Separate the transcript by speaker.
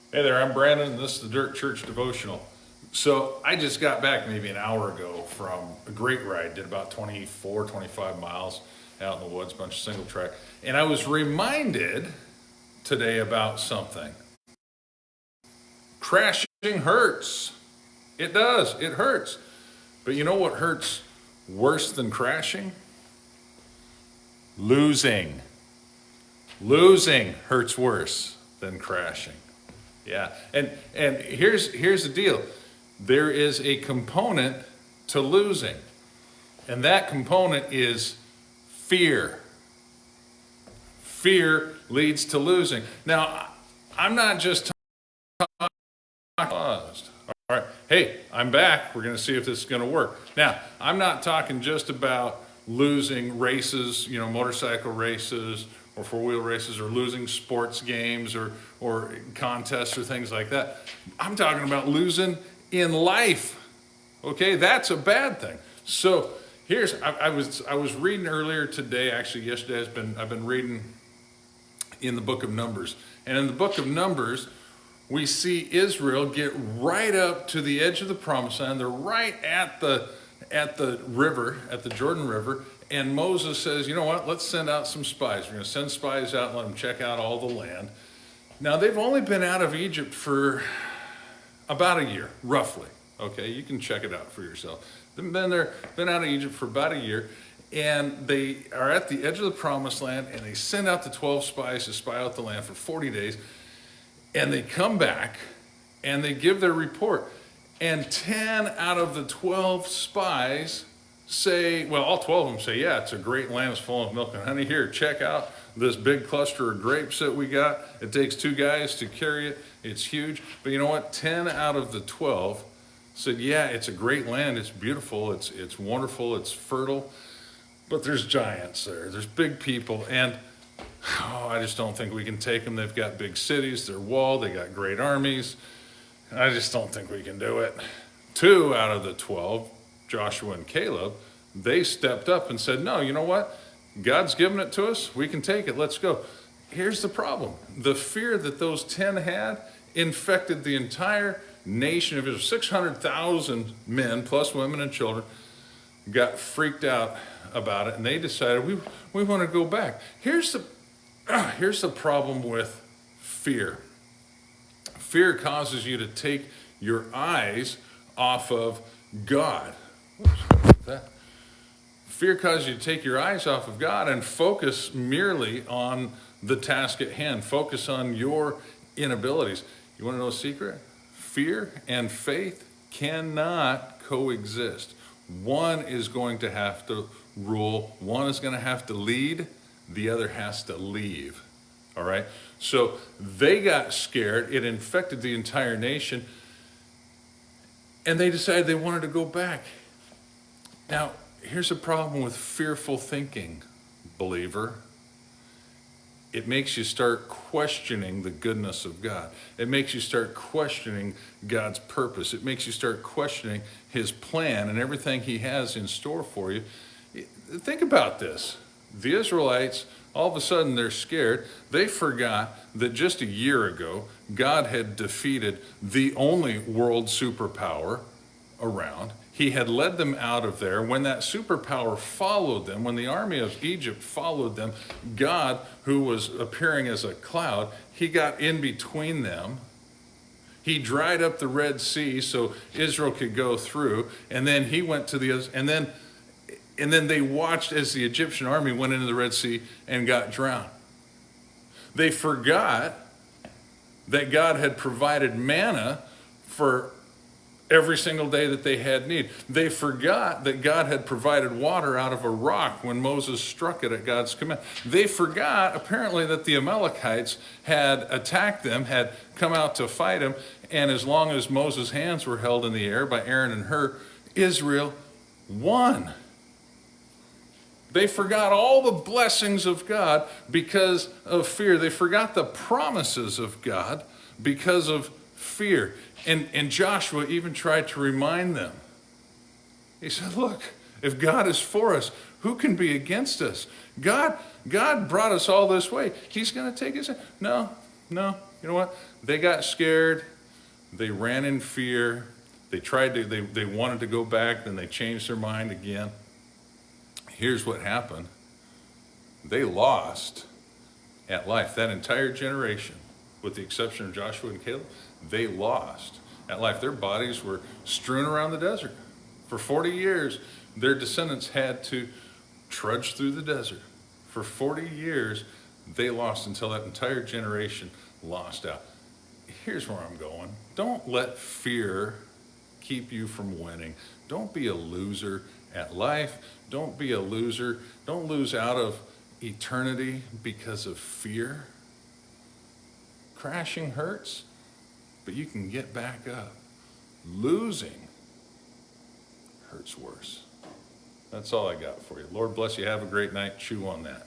Speaker 1: Hey there, I'm Brandon, and this is the Dirt Church Devotional. So I just got back maybe an hour ago from a great ride, did about 24, 25 miles out in the woods, bunch of single track. And I was reminded today about something. Crashing hurts. It does, it hurts. But you know what hurts worse than crashing? Losing. Losing hurts worse than crashing. Yeah, and here's the deal. There is a component to losing, and that component is fear. Fear leads to losing. Now, I'm not just paused. All right, hey, I'm back. We're going to see if this is going to work. Now, I'm not talking just about losing races, motorcycle races or four-wheel races, or losing sports games or contests or things like that. I'm talking about losing in life. Okay, that's a bad thing. So I was reading earlier today. Actually, yesterday I've been reading in the book of Numbers, and in the book of Numbers, we see Israel get right up to the edge of the promised land. They're right at the river, at the Jordan River, and Moses says, you know what, let's send out some spies. We're going to send spies out and let them check out all the land. Now, they've only been out of Egypt for about a year, roughly. Okay, you can check it out for yourself. They've been out of Egypt for about a year, and they are at the edge of the promised land, and they send out the 12 spies to spy out the land for 40 days, and they come back, and they give their report. And 10 out of the 12 spies say, well, all 12 of them say, yeah, it's a great land, it's full of milk and honey. Here, check out this big cluster of grapes that we got. It takes 2 guys to carry it. It's huge. But you know what? 10 out of the 12 said, yeah, it's a great land. It's beautiful. It's wonderful. It's fertile. But there's giants there. There's big people. And I just don't think we can take them. They've got big cities. They're walled. They got great armies. I just don't think we can do it. 2 out of the 12, Joshua and Caleb, they stepped up and said, no, you know what? God's given it to us. We can take it. Let's go. Here's the problem. The fear that those 10 had infected the entire nation of Israel. 600,000 men, plus women and children, got freaked out about it, and they decided, we want to go back. Here's the problem with fear. Fear causes you to take your eyes off of God. Fear causes you to take your eyes off of God and focus merely on the task at hand. Focus on your inabilities. You want to know a secret? Fear and faith cannot coexist. One is going to have to rule. One is going to have to lead. The other has to leave. All right? So they got scared. It infected the entire nation. And they decided they wanted to go back. Now, here's a problem with fearful thinking, believer. It makes you start questioning the goodness of God. It makes you start questioning God's purpose. It makes you start questioning his plan and everything he has in store for you. Think about this. The Israelites, all of a sudden they're scared. They forgot that just a year ago, God had defeated the only world superpower around. He had led them out of there. When that superpower followed them, when the army of Egypt followed them, God, who was appearing as a cloud, he got in between them. He dried up the Red Sea so Israel could go through, and then he went to and then they watched as the Egyptian army went into the Red Sea and got drowned. They forgot that God had provided manna for every single day that they had need. They forgot that God had provided water out of a rock when Moses struck it at God's command. They forgot, apparently, that the Amalekites had attacked them, had come out to fight them, and as long as Moses' hands were held in the air by Aaron and Hur, Israel won. They forgot all the blessings of God because of fear. They forgot the promises of God because of fear. And Joshua even tried to remind them. He said, look, if God is for us, who can be against us? God brought us all this way. He's going to take us. No, You know what? They got scared. They ran in fear. They wanted to go back, then they changed their mind again. Here's what happened. They lost at life. That entire generation, with the exception of Joshua and Caleb, they lost at life. Their bodies were strewn around the desert. For 40 years, their descendants had to trudge through the desert. For 40 years, they lost until that entire generation lost out. Here's where I'm going. Don't let fear keep you from winning. Don't be a loser at life. Don't be a loser. Don't lose out of eternity because of fear. Crashing hurts, but you can get back up. Losing hurts worse. That's all I got for you. Lord bless you. Have a great night. Chew on that.